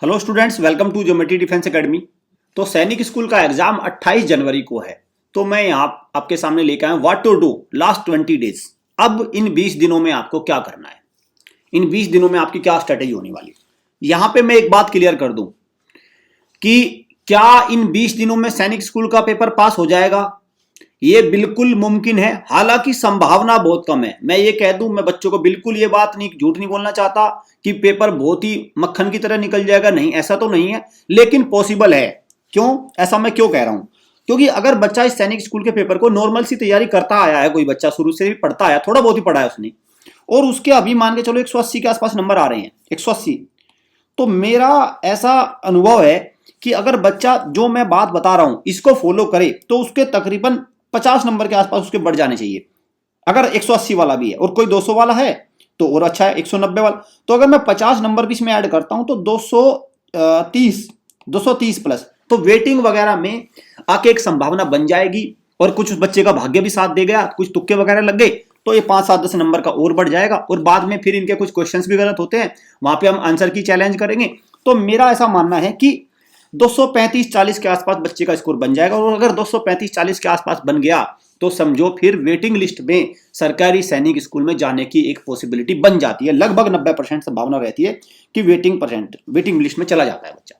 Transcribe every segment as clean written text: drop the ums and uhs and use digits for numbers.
Hello students, welcome to geometry defence academy. तो Sainik school का exam 28 जनवरी को है। तो मैं यहाँ आपके सामने लेकर आया what to do last 20 days. अब इन 20 दिनों में आपको क्या करना है, इन 20 दिनों में आपकी क्या स्ट्रेटेजी होने वाली है। यहाँ पे मैं एक बात क्लियर कर दूं कि क्या इन 20 दिनों में सैनिक स्कूल का पेपर पास हो जाएगा, ये बिल्कुल मुमकिन है। हालांकि संभावना बहुत कम है। मैं ये कह दूं, मैं बच्चों को बिल्कुल ये बात नहीं, झूठ नहीं बोलना चाहता कि पेपर बहुत ही मक्खन की तरह निकल जाएगा, नहीं, ऐसा तो नहीं है, लेकिन पॉसिबल है। क्यों ऐसा मैं क्यों कह रहा हूं? क्योंकि अगर बच्चा इस सैनिक स्कूल के पेपर को नॉर्मल सी तैयारी करता आया है, कोई बच्चा शुरू से भी पढ़ता आया, थोड़ा बहुत ही पढ़ा है उसने, और उसके अभी मान के चलो 180 के आसपास नंबर आ रहे हैं, 180, तो मेरा ऐसा अनुभव है कि अगर बच्चा जो मैं बात बता रहा हूं इसको फॉलो करे तो उसके तकरीबन 50 नंबर के आसपास उसके बढ़ जाने चाहिए। अगर 180 वाला भी है और कोई 200 वाला है तो और अच्छा है, 190 वाला। तो अगर मैं 50 नंबर भी इसमें ऐड करता हूं तो 230 प्लस, तो वेटिंग वगैरह में आके एक संभावना बन जाएगी। और कुछ बच्चे का भाग्य भी साथ दे गया, कुछ तुक्के वगैरह लग गए तो ये 5-7-10 नंबर का और बढ़ जाएगा। और बाद में फिर इनके कुछ क्वेश्चंस भी गलत होते हैं, वहां पे हम आंसर की चैलेंज करेंगे। तो मेरा ऐसा मानना है कि 235-40 के आसपास बच्चे का स्कोर बन जाएगा। और अगर 235-40 के आसपास बन गया तो समझो फिर वेटिंग लिस्ट में सरकारी सैनिक स्कूल में जाने की एक पॉसिबिलिटी बन जाती है। लगभग 90% संभावना रहती है कि वेटिंग लिस्ट में चला जाता है बच्चा।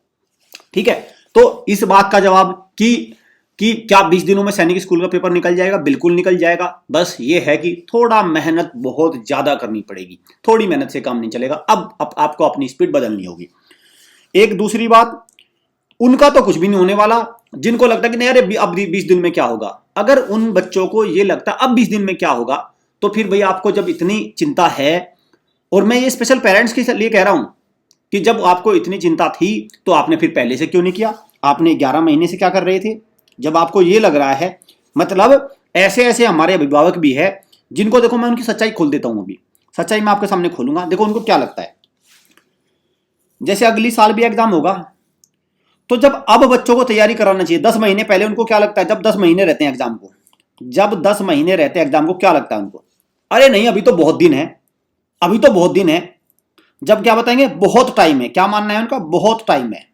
ठीक है, तो इस बात का जवाब कि क्या 20 दिनों में सैनिक स्कूल का पेपर निकल जाएगा? बिल्कुल निकल जाएगा। बस ये है कि थोड़ा मेहनत बहुत ज्यादा करनी पड़ेगी, थोड़ी मेहनत से काम नहीं चलेगा। अब आपको अपनी स्पीड बदलनी होगी। एक दूसरी बात, उनका तो कुछ भी नहीं होने वाला जिनको लगता है कि नहीं अरे अब 20 दिन में क्या होगा। अगर उन बच्चों को ये लगता है अब 20 दिन में क्या होगा, तो फिर भैया आपको जब इतनी चिंता है, और मैं ये स्पेशल पेरेंट्स के लिए कह रहा हूं कि जब आपको इतनी चिंता थी तो आपने फिर पहले से क्यों नहीं किया? आपने 11 महीने से क्या कर रहे थे? जब आपको ये लग रहा है, मतलब ऐसे ऐसे हमारे अभिभावक भी है जिनको, देखो मैं उनकी सच्चाई खोल देता हूं। अभी सच्चाई मैं आपके सामने खोलूंगा, देखो उनको क्या लगता है। जैसे अगली साल भी एग्जाम होगा, तो जब अब बच्चों को तैयारी कराना चाहिए 10 महीने पहले, उनको क्या लगता है जब 10 महीने रहते हैं एग्जाम को, जब 10 महीने रहते हैं एग्जाम को, क्या लगता है उनको? अरे नहीं अभी तो बहुत दिन है, अभी तो बहुत दिन है। जब क्या बताएंगे? बहुत टाइम है। क्या मानना है उनका? बहुत टाइम है।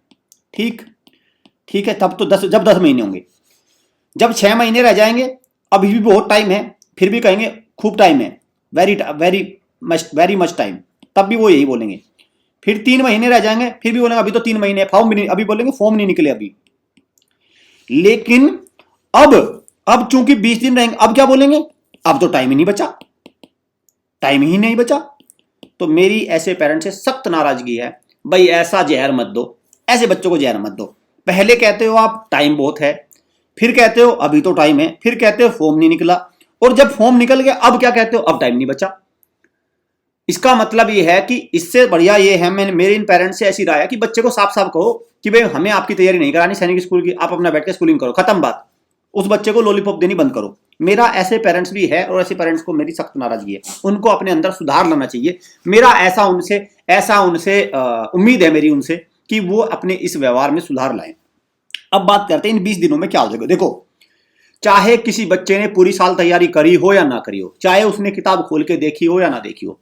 ठीक, ठीक है, तब तो जब 10 महीने होंगे, जब 6 महीने रह जाएंगे अभी भी बहुत टाइम है, फिर भी कहेंगे खूब टाइम है, वेरी वेरी मच टाइम, तब भी वो यही बोलेंगे। फिर 3 महीने रह जाएंगे, फिर भी बोलेंगे अभी तो 3 महीने, फॉर्म भी नहीं, अभी बोलेंगे फॉर्म नहीं निकले अभी। लेकिन अब अब चूंकि 20 दिन रहेंगे, अब क्या बोलेंगे? अब तो टाइम ही नहीं बचा, टाइम ही नहीं बचा। तो मेरी ऐसे पेरेंट्स से सख्त नाराजगी है, भाई ऐसा जहर मत दो, ऐसे बच्चों को जहर मत दो। पहले कहते हो आप टाइम बहुत है, फिर कहते हो अभी तो टाइम है, फिर कहते हो फॉर्म नहीं निकला, और जब फॉर्म निकल गया अब क्या कहते हो? अब टाइम नहीं बचा। इसका मतलब ये है कि इससे बढ़िया ये है, मैंने मेरे इन पेरेंट्स से ऐसी राय है कि बच्चे को साफ साफ कहो कि भाई हमें आपकी तैयारी नहीं करानी सैनिक स्कूल की, आप अपना बैठ के स्कूलिंग करो, खत्म बात। उस बच्चे को लॉलीपॉप देनी बंद करो। मेरा ऐसे पेरेंट्स भी है और ऐसे पेरेंट्स को मेरी सख्त नाराजगी है, उनको अपने अंदर सुधार लाना चाहिए। मेरा ऐसा उनसे उम्मीद है मेरी उनसे कि वो अपने इस व्यवहार में सुधार लाएं। अब बात करते हैं इन 20 दिनों में क्या हो जाएगा। देखो, चाहे किसी बच्चे ने पूरी साल तैयारी करी हो या ना करी हो, चाहे उसने किताब खोल के देखी हो या ना देखी हो,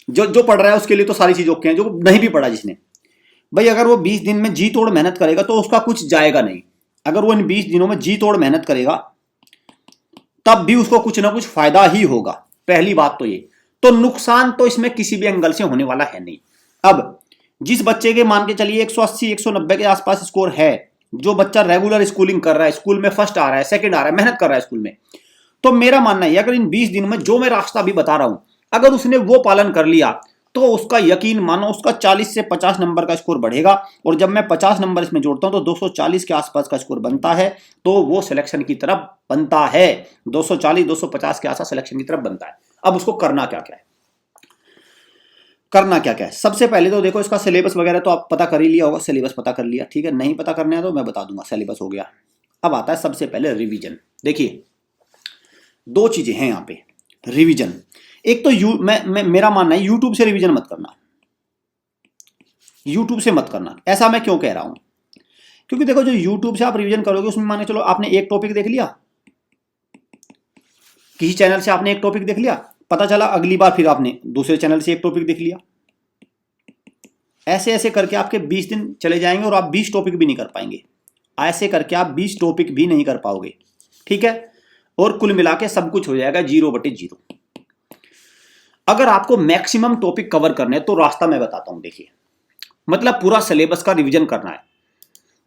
जो जो पढ़ रहा है उसके लिए तो सारी चीज ओके हैं, जो नहीं भी पढ़ा जिसने, भाई अगर वो 20 दिन में जी तोड़ मेहनत करेगा तो उसका कुछ जाएगा नहीं। अगर वो इन 20 दिनों में जी तोड़ मेहनत करेगा तब भी उसको कुछ ना कुछ फायदा ही होगा। पहली बात तो ये, तो नुकसान तो इसमें किसी भी एंगल से होने वाला है नहीं। अब जिस बच्चे के मान के चलिए 180 190 के आसपास स्कोर है, जो बच्चा रेगुलर स्कूलिंग कर रहा है, स्कूल में फर्स्ट आ रहा है, सेकंड आ रहा है, मेहनत कर रहा है स्कूल में, तो मेरा मानना है अगर इन 20 दिन में जो मैं रास्ता भी बता रहा हूं, अगर उसने वो पालन कर लिया तो उसका यकीन मानो उसका 40 से 50 नंबर का स्कोर बढ़ेगा। और जब मैं 50 नंबर इसमें जोड़ता हूं तो 240 के आसपास का स्कोर बनता है, तो वो सिलेक्शन की तरफ बनता है। 240 250 के आसपास सिलेक्शन की तरफ बनता है। अब उसको करना क्या क्या है? करना क्या क्या है? सबसे पहले तो देखो, इसका सिलेबस वगैरह तो आप पता कर ही लिया होगा, सिलेबस पता कर लिया, ठीक है। नहीं पता करना है तो मैं बता दूंगा, सिलेबस हो गया। अब आता है सबसे पहले रिवीजन। देखिए, दो चीजें हैं यहाँ पे रिवीजन। एक तो मेरा मानना है यूट्यूब से रिवीजन मत करना, यूट्यूब से मत करना। ऐसा मैं क्यों कह रहा हूं? क्योंकि देखो, जो यूट्यूब से आप रिवीजन करोगे उसमें मान के चलो आपने एक टॉपिक देख लिया, किसी चैनल से आपने एक टॉपिक देख लिया, पता चला अगली बार फिर आपने दूसरे चैनल से एक टॉपिक देख लिया, ऐसे ऐसे करके आपके 20 दिन चले जाएंगे और आप 20 टॉपिक भी नहीं कर पाएंगे। ऐसे करके आप 20 टॉपिक भी नहीं कर पाओगे, ठीक है। और कुल मिला के सब कुछ हो जाएगा 0/0। अगर आपको मैक्सिमम टॉपिक कवर करने हैं तो रास्ता मैं बताता हूं। देखिए, मतलब पूरा सिलेबस का रिवीजन करना है।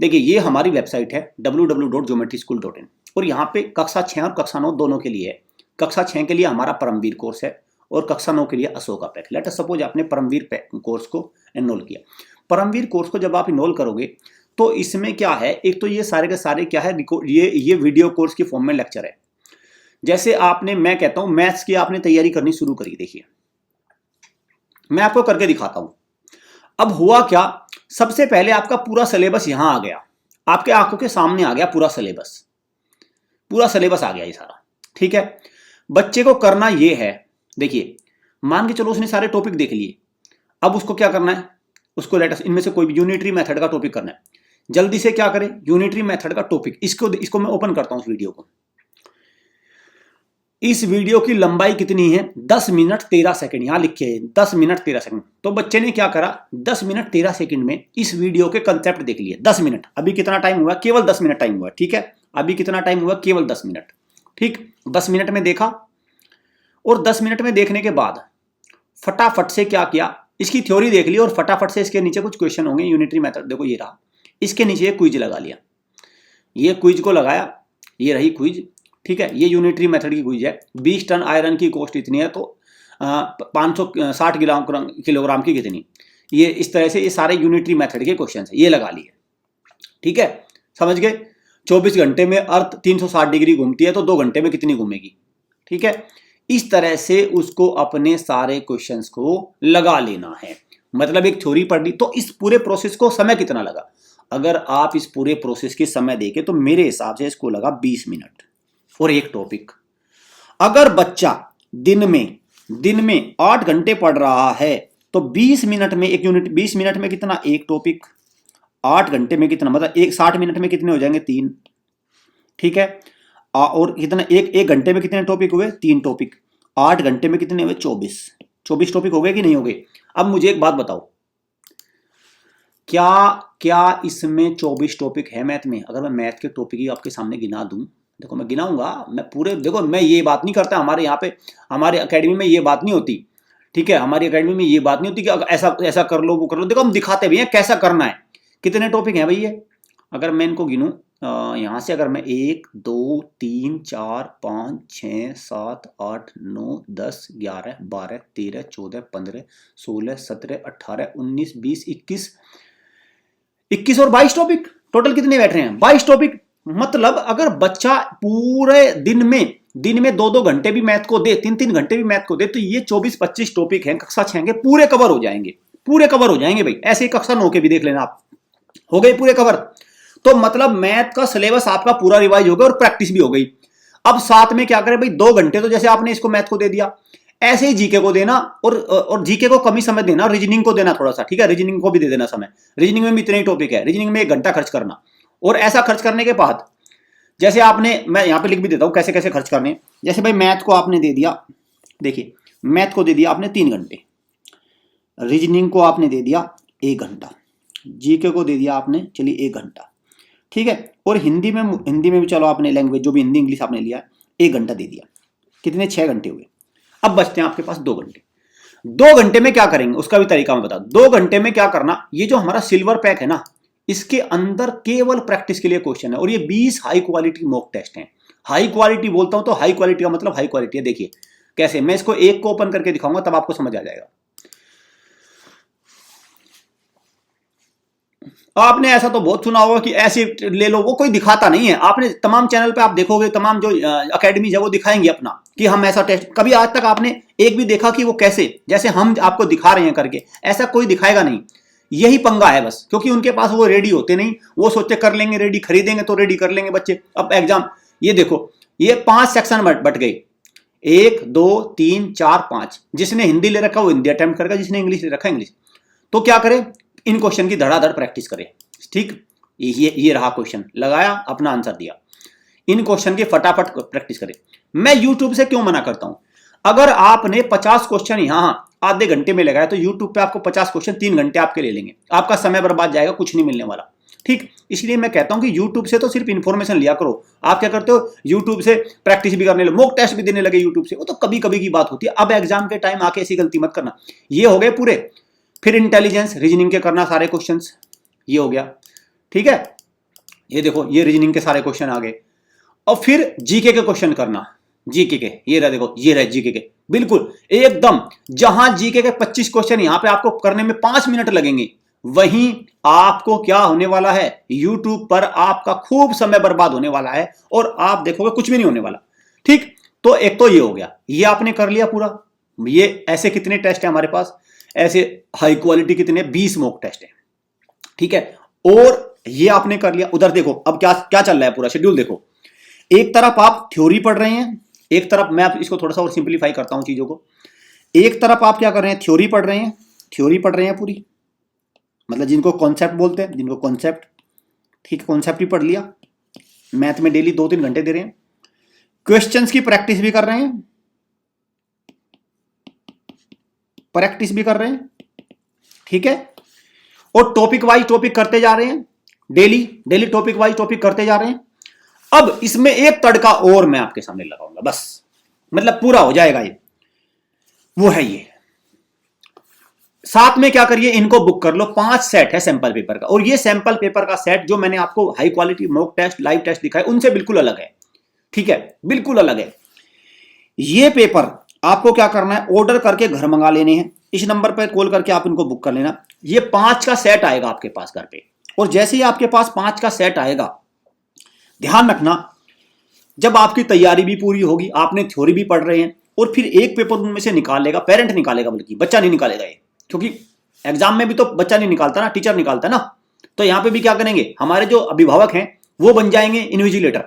देखिए, ये हमारी वेबसाइट है www.geometryschool.in और यहाँ पे कक्षा 6 और कक्षा 9 दोनों के लिए है। कक्षा 6 के लिए हमारा परमवीर कोर्स है और कक्षा 9 के लिए Ashoka pack. Let us suppose आपने परमवीर कोर्स को एनरोल किया। परमवीर कोर्स को जब आप इनरोल करोगे तो इसमें क्या है, एक तो ये सारे के सारे क्या है, ये वीडियो कोर्स की फॉर्म में लेक्चर है। जैसे आपने, मैं कहता हूं मैथ्स की आपने तैयारी करनी शुरू करी। देखिए, मैं आपको करके दिखाता हूं। अब हुआ क्या, सबसे पहले आपका पूरा सिलेबस यहां आ गया, आपके आंखों के सामने आ गया पूरा सिलेबस आ गया ये सारा, ठीक है। बच्चे को करना ये है, देखिए मान के चलो उसने सारे टॉपिक देख लिए। अब उसको क्या करना है, उसको इनमें से कोई भी यूनिटरी मेथड का टॉपिक करना है। जल्दी से क्या करे, यूनिटरी मेथड का टॉपिक, इसको मैं ओपन करता हूं इस वीडियो को। इस वीडियो की लंबाई कितनी है, 10 मिनट 13 सेकंड, यहां लिखे है 10 मिनट 13 सेकंड। तो बच्चे ने क्या करा, 10 मिनट 13 सेकंड में इस वीडियो के कंसेप्ट देख लिए। 10 मिनट, अभी कितना टाइम हुआ, केवल 10 मिनट टाइम हुआ, ठीक है। अभी कितना टाइम हुआ, केवल 10 मिनट, ठीक। 10 मिनट में देखा और 10 मिनट में देखने के बाद फटाफट से क्या किया, इसकी थ्योरी देख ली और फटाफट से इसके नीचे कुछ क्वेश्चन होंगे यूनिटरी मेथड, देखो ये रहा, इसके नीचे एक क्विज लगा लिया। ये क्विज को लगाया, ये रही क्विज, ठीक है। ये यूनिटरी मेथड की क्विज है। 20 टन आयरन की कॉस्ट इतनी है तो 560 किलोग्राम की कितनी, ये इस तरह से ये सारे यूनिटरी मेथड के क्वेश्चन है, ये लगा लिए, ठीक है। समझ गए। 24 घंटे में अर्थ 360 डिग्री घूमती है तो 2 घंटे में कितनी घूमेगी, ठीक है। इस तरह से उसको अपने सारे क्वेश्चंस को लगा लेना है। मतलब एक थ्योरी पढ़ ली, तो इस पूरे प्रोसेस को समय कितना लगा, अगर आप इस पूरे प्रोसेस की समय देखें तो मेरे हिसाब से इसको लगा 20 मिनट और एक टॉपिक। अगर बच्चा दिन में 8 घंटे पढ़ रहा है तो 20 मिनट में एक यूनिट, 20 मिनट में कितना, एक टॉपिक। 8 घंटे में कितना, मतलब 60 मिनट में कितने हो जाएंगे, 3, ठीक है। और कितना, एक घंटे में कितने टॉपिक हुए, 3 टॉपिक। 8 घंटे में कितने हुए, 24 टॉपिक हो गए कि नहीं हो गए। अब मुझे एक बात बताओ, क्या इसमें 24 टॉपिक है मैथ में। अगर मैं मैथ के टॉपिक ही आपके सामने गिना दूं, देखो मैं गिनाऊंगा, मैं पूरे, देखो मैं ये बात नहीं करता, हमारे यहाँ पे हमारे एकेडमी में ये बात नहीं होती, ठीक है। हमारी एकेडमी में ये बात नहीं होती कि ऐसा ऐसा कर लो वो कर लो। देखो हम दिखाते भी हैं कैसा करना है। कितने टॉपिक हैं भैया, अगर मैं इनको गिनूं यहाँ से, अगर मैं 1 2 3 4 5 6 7 8 9 10 11 12 13 14 15 16 17 18 19 20 21 और 22 टॉपिक, टोटल कितने बैठ रहे हैं, 22 टॉपिक। मतलब अगर बच्चा पूरे दिन में 2-2 घंटे भी मैथ को दे, 3-3 घंटे भी मैथ को दे, तो ये 24-25 टॉपिक हैं कक्षा 6 के, पूरे कवर हो जाएंगे भाई। ऐसे ही कक्षा 9 के भी देख लेना आप, हो गए पूरे कवर। तो मतलब मैथ का सिलेबस आपका पूरा रिवाइज हो गया और प्रैक्टिस भी हो गई। अब साथ में क्या करें भाई, 2 घंटे तो जैसे आपने इसको मैथ को दे दिया, ऐसे ही जीके को देना और जीके को कम ही समय देना, और रीजनिंग को देना थोड़ा सा, ठीक है। रीजनिंग को भी दे देना समय, रीजनिंग में भी इतने ही टॉपिक है, रीजनिंग में 1 घंटा खर्च करना। और ऐसा खर्च करने के बाद जैसे आपने, मैं यहां पे लिख भी देता हूं कैसे कैसे खर्च करने। जैसे भाई मैथ को आपने दे दिया, देखिए मैथ को दे दिया आपने 3 घंटे, रीजनिंग को आपने दे दिया 1 घंटा, जीके को दे दिया आपने चलिए 1 घंटा, ठीक है। और हिंदी में भी चलो आपने लैंग्वेज जो भी हिंदी इंग्लिश आपने लिया 1 घंटा दे दिया, कितने 6 घंटे हुए। अब बचते हैं आपके पास 2 घंटे। 2 घंटे में क्या करेंगे उसका भी तरीका मैं बता। 2 घंटे में क्या करना, ये जो हमारा सिल्वर पैक है ना, इसके अंदर केवल प्रैक्टिस के लिए क्वेश्चन है और ये 20 हाई क्वालिटी मॉक टेस्ट हैं। हाई क्वालिटी बोलता हूं तो हाई क्वालिटी का मतलब हाई क्वालिटी है। देखिए कैसे, मैं इसको एक को ओपन करके दिखाऊंगा तब आपको समझ आ जाएगा। आपने ऐसा तो बहुत सुना होगा कि ऐसे ले लो, वो कोई दिखाता नहीं है। आपने तमाम चैनल पे आप देखोगे, तमाम जो अकेडमी है वो दिखाएंगे अपना कि हम ऐसा टेस्ट, कभी आज तक आपने एक भी देखा कि वो कैसे, जैसे हम आपको दिखा रहे हैं करके, ऐसा कोई दिखाएगा नहीं। यही पंगा है बस, क्योंकि उनके पास वो रेडी होते नहीं, वो सोचते कर लेंगे रेडी, खरीदेंगे तो रेडी कर लेंगे बच्चे। अब एग्जाम, ये देखो ये 5 सेक्शन बट गए, 1 2 3 4 5। जिसने हिंदी ले रखा वो हिंदी अटेम्प्ट करेगा, जिसने इंग्लिश ले रखा इंग्लिश। तो क्या करे, इन क्वेश्चन की धड़ाधड़ प्रैक्टिस करे, ठीक। ये रहा क्वेश्चन, लगाया अपना आंसर दिया। इन क्वेश्चन की फटाफट प्रैक्टिस करें। मैं यूट्यूब से क्यों मना करता हूं, अगर आपने 50 क्वेश्चन यहां आधे घंटे में लगाया तो यूट्यूब पे आपको 50 क्वेश्चन 3 घंटे आपके ले लेंगे, आपका समय बर्बाद जाएगा, कुछ नहीं मिलने वाला। ठीक, इसलिए मैं कहता हूं कि यूट्यूब से तो सिर्फ इन्फॉर्मेशन लिया करो। आप क्या करते हो, यूट्यूब से प्रैक्टिस भी करने लगे, मॉक टेस्ट भी देने लगे यूट्यूब से, वो तो कभी कभी की बात होती है। अब एग्जाम के टाइम आके ऐसी गलती मत करना। ये हो गए पूरे, फिर इंटेलिजेंस रीजनिंग के करना सारे क्वेश्चन, ये हो गया। ठीक है, ये देखो ये रीजनिंग के सारे क्वेश्चन आ गए। और फिर जीके के क्वेश्चन करना, जीके के ये रहा, देखो ये रहे जीके के, बिल्कुल एकदम जहां जीके के 25 क्वेश्चन यहां पे आपको करने में 5 मिनट लगेंगे, वहीं आपको क्या होने वाला है, यूट्यूब पर आपका खूब समय बर्बाद होने वाला है और आप देखोगे कुछ भी नहीं होने वाला। ठीक, तो एक तो ये हो गया, ये आपने कर लिया पूरा। ये ऐसे कितने टेस्ट है हमारे पास, ऐसे हाई क्वालिटी कितने, 20 मॉक टेस्ट है। ठीक है, और ये आपने कर लिया। उधर देखो अब क्या क्या चल रहा है, पूरा शेड्यूल देखो। एक तरफ आप थ्योरी पढ़ रहे हैं, एक तरफ मैं इसको थोड़ा सा और सिंपलीफाई करता हूं चीजों को। एक तरफ आप क्या कर रहे हैं, थ्योरी पढ़ रहे हैं, थ्योरी पढ़ रहे हैं पूरी, मतलब जिनको कॉन्सेप्ट बोलते हैं, जिनको कॉन्सेप्ट, ठीक है कॉन्सेप्ट ही पढ़ लिया। मैथ में डेली 2-3 घंटे दे रहे हैं, क्वेश्चंस की प्रैक्टिस भी कर रहे हैं, प्रैक्टिस भी कर रहे हैं। ठीक है, और टॉपिक वाइज टॉपिक करते जा रहे हैं, daily daily topic wise topic करते जा रहे हैं। अब इसमें एक तड़का और मैं आपके सामने लगाऊंगा, बस मतलब पूरा हो जाएगा ये, वो है ये। साथ में क्या करिए, इनको बुक कर लो, 5 सेट है सैंपल पेपर का, और ये सैंपल पेपर का सेट जो मैंने आपको high quality mock test live test दिखाए उनसे बिल्कुल अलग है। ठीक है, बिल्कुल अलग है। ये पेपर आपको क्या करना है, ऑर्डर करके घर मंगा लेने हैं, इस नंबर पर कॉल करके आप इनको बुक कर लेना। ये 5 का सेट आएगा आपके पास घर पे, और जैसे ही आपके पास 5 का सेट आएगा, ध्यान रखना जब आपकी तैयारी भी पूरी होगी, आपने थ्योरी भी पढ़ रहे हैं, और फिर एक पेपर उनमें से निकालेगा, पेरेंट निकालेगा, बल्कि बच्चा नहीं निकालेगा ये, क्योंकि एग्जाम में भी तो बच्चा नहीं निकालता ना, टीचर निकालता ना। तो यहां पे भी क्या करेंगे, हमारे जो अभिभावक हैं वो बन जाएंगे इन्विजिलेटर।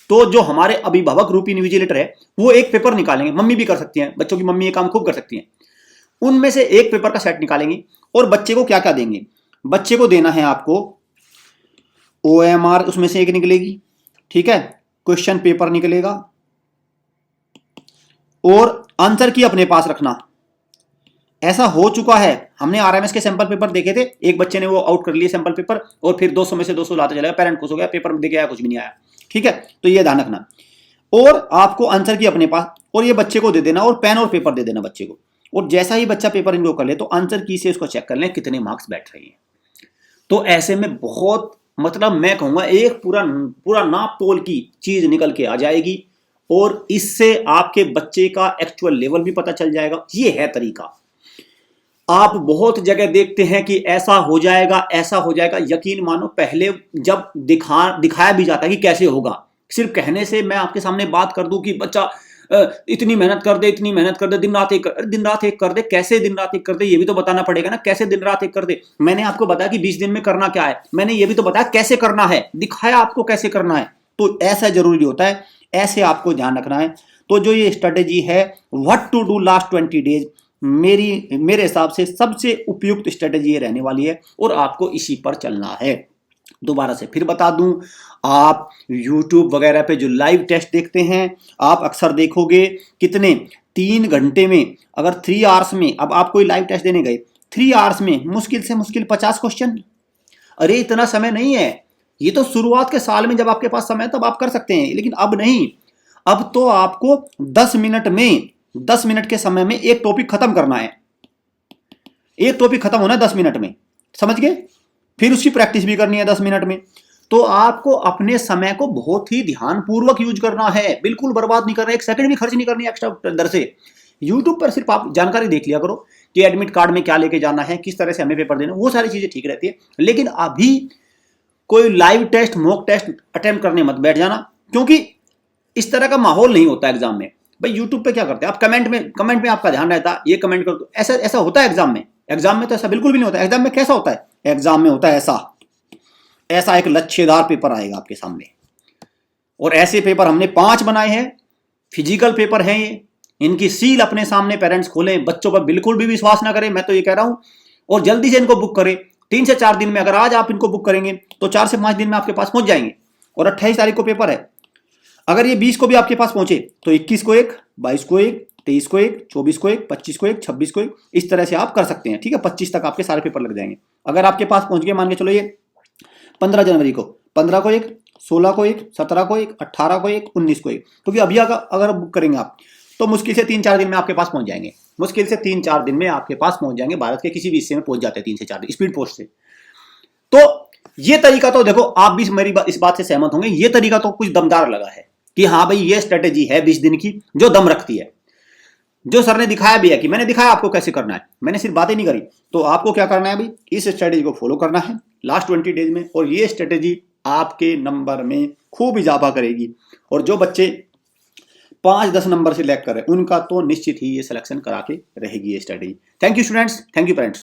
तो जो हमारे अभिभावक रूपी इन्विजिलेटर है वो एक पेपर निकालेंगे, मम्मी भी कर सकती हैं, बच्चों की मम्मी ये काम खूब कर सकती हैं। उनमें से एक पेपर का सेट निकालेंगे, और बच्चे को क्या क्या देंगे, बच्चे को देना है आपको OMR, उसमें से एक निकलेगी। ठीक है, क्वेश्चन पेपर निकलेगा, और आंसर की अपने पास रखना। ऐसा हो चुका है, हमने RMS के सैंपल पेपर देखे थे, एक बच्चे ने वो आउट कर लिए सैंपल पेपर, और फिर 200 में से 200 लाते चलेगा, पेरेंट खुश हो गया, पेपर में देखे आया कुछ भी नहीं आया। ठीक है, तो ये ध्यान रखना। और आपको आंसर की अपने पास, और ये बच्चे को दे देना, और पेन और पेपर दे देना बच्चे को। और जैसा ही बच्चा पेपर इनको कर ले तो आंसर की से उसको चेक कर लें कितने मार्क्स बैठ रहे हैं। तो ऐसे में बहुत, मतलब मैं कहूंगा एक पूरा नाप तोल की चीज निकल के आ जाएगी, और इससे आपके बच्चे का एक्चुअल लेवल भी पता चल जाएगा। ये है तरीका। आप बहुत जगह देखते हैं कि ऐसा हो जाएगा, ऐसा हो जाएगा, यकीन मानो पहले जब दिखाया भी जाता है कि कैसे होगा, सिर्फ कहने से मैं आपके सामने बात कर दूं कि बच्चा इतनी मेहनत कर दे, इतनी मेहनत कर दे, दिन रात एक कर दे, कैसे दिन रात एक कर दे ये भी तो बताना पड़ेगा ना, कैसे दिन रात एक कर दे। मैंने आपको बताया कि 20 दिन में करना क्या है, मैंने ये भी तो बताया कैसे करना है, दिखाया आपको कैसे करना है। तो ऐसा जरूरी होता है, ऐसे आपको ध्यान रखना है। तो जो ये स्ट्रेटेजी है what to do last 20 days, मेरे हिसाब से सबसे उपयुक्त स्ट्रेटेजी ये रहने वाली है, और आपको इसी पर चलना है। दोबारा से फिर बता दूं, आप YouTube वगैरह पे जो लाइव टेस्ट देखते हैं, आप अक्सर देखोगे कितने 3 घंटे में, अगर 3 आवर्स में, अब आप कोई लाइव टेस्ट देने गए 3 आवर्स में मुश्किल से मुश्किल 50 क्वेश्चन। अरे इतना समय नहीं है, ये तो शुरुआत के साल में जब आपके पास समय तब आप कर सकते हैं, लेकिन अब नहीं। अब तो आपको 10 मिनट के समय में एक टॉपिक खत्म करना है, एक टॉपिक खत्म होना है 10 मिनट में, समझ गए। फिर उसकी प्रैक्टिस भी करनी है 10 मिनट में। तो आपको अपने समय को बहुत ही ध्यानपूर्वक यूज करना है, बिल्कुल बर्बाद नहीं करना है, 1 सेकंड भी खर्च नहीं करनी है एक्स्ट्रा दर से। यूट्यूब पर सिर्फ आप जानकारी देख लिया करो कि एडमिट कार्ड में क्या लेके जाना है, किस तरह से हमें पेपर देना, वो सारी चीजें ठीक रहती है। लेकिन अभी कोई live test mock test attempt करने मत बैठ जाना, क्योंकि इस तरह का माहौल नहीं होता एग्जाम में। भाई यूट्यूब पे क्या करते हैं आप, कमेंट में आपका ध्यान रहता है, ये कमेंट कर दो, ऐसा होता है एग्जाम में। एग्जाम में तो ऐसा बिल्कुल भी नहीं होता। एग्जाम में कैसा होता है, एग्जाम में होता है ऐसा एक लच्छेदार पेपर आएगा आपके सामने, और ऐसे पेपर हमने 5 बनाए हैं, फिजिकल पेपर हैं ये। इनकी सील अपने सामने पेरेंट्स खोलें, बच्चों पर बिल्कुल भी विश्वास ना करें, मैं तो ये कह रहा हूं, और जल्दी से इनको बुक करें। 3 से 4 दिन में, अगर आज आप इनको बुक करेंगे तो 4 से 5 दिन में आपके पास पहुंच जाएंगे। और 28 तारीख को पेपर है, अगर ये 20 को भी आपके पास पहुंचे तो 21 को एक, 22 को एक, 23 को 1, 24 को 1, 25 को 1, 26 को 1, इस तरह से आप कर सकते हैं। ठीक है, 25 तक आपके सारे पेपर लग जाएंगे। अगर आपके पास पहुंच गए, मान के चलो ये 15 जनवरी को, 15 को 1, 16 को 1, 17 को 1, 18 को 1, 19 को 1, तो अभी अगर बुक करेंगे आप तो मुश्किल से 3-4 दिन में आपके पास पहुंच जाएंगे। मुश्किल से 3-4 दिन में आपके पास पहुंच जाएंगे। भारत के किसी भी हिस्से में पहुंच जाते हैं 3 से 4 दिन स्पीड पोस्ट से। तो ये तरीका तो देखो, आप भी मेरी इस बात से सहमत होंगे, ये तरीका तो कुछ दमदार लगा है कि हाँ भाई ये स्ट्रेटेजी है 20 दिन की जो दम रखती है, जो सर ने दिखाया भी है कि मैंने दिखाया आपको कैसे करना है, मैंने सिर्फ बातें नहीं करी। तो आपको क्या करना है भाई, इस स्ट्रेटेजी को फॉलो करना है लास्ट 20 डेज में, और ये स्ट्रेटेजी आपके नंबर में खूब इजाफा करेगी। और जो बच्चे 5-10 नंबर से लैग कर रहे हैं उनका तो निश्चित ही ये सिलेक्शन करा के रहेगी ये strategy. Thank you students, thank you parents.